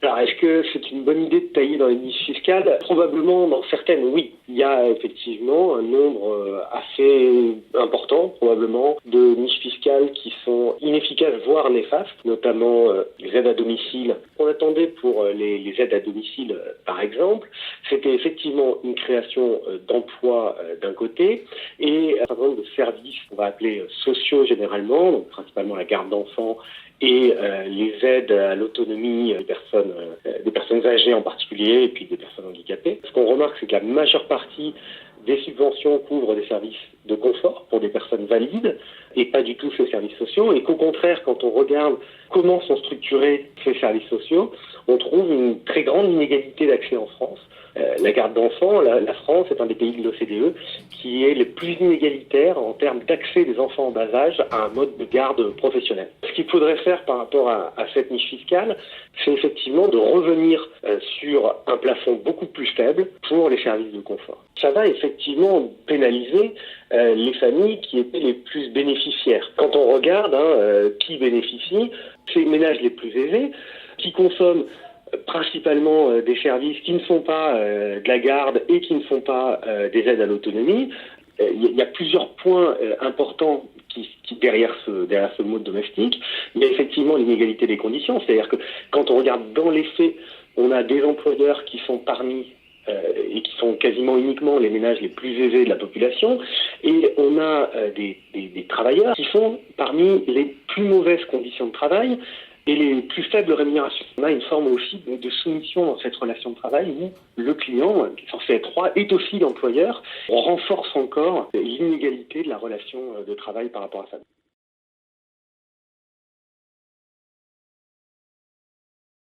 Alors, est-ce que c'est une bonne idée de tailler dans les niches fiscales? Probablement, dans certaines, oui. Il y a effectivement un nombre assez important, probablement, de niches fiscales qui sont inefficaces, voire néfastes, notamment les aides à domicile. On attendait pour les aides à domicile, par exemple, c'était effectivement une création d'emplois d'un côté et un certain nombre de services qu'on va appeler sociaux généralement, donc principalement la garde d'enfants et les aides à l'autonomie des personnes âgées en particulier, et puis des personnes handicapées. Ce qu'on remarque, c'est que la majeure partie des subventions couvrent des services de confort pour des personnes valides et pas du tout ces services sociaux, et qu'au contraire, quand on regarde comment sont structurés ces services sociaux, on trouve une très grande inégalité d'accès en France. La garde d'enfants, la France est un des pays de l'OCDE qui est le plus inégalitaire en termes d'accès des enfants en bas âge à un mode de garde professionnel. Ce qu'il faudrait faire par rapport à cette niche fiscale, c'est effectivement de revenir sur un plafond beaucoup plus faible pour les services de confort. Ça va effectivement pénaliser les familles qui étaient les plus bénéficiaires. Quand on regarde qui bénéficie, c'est les ménages les plus aisés qui consomment principalement des services qui ne sont pas de la garde et qui ne sont pas des aides à l'autonomie. Il y a plusieurs points importants qui derrière ce mot domestique. Il y a effectivement l'inégalité des conditions, c'est-à-dire que quand on regarde dans les faits, on a des employeurs qui sont parmi et qui sont quasiment uniquement les ménages les plus aisés de la population, et on a des travailleurs qui sont parmi les plus mauvaises conditions de travail et les plus faibles rémunérations. On a une forme aussi de soumission dans cette relation de travail où le client, qui est censé être roi, est aussi l'employeur. On renforce encore l'inégalité de la relation de travail par rapport à ça.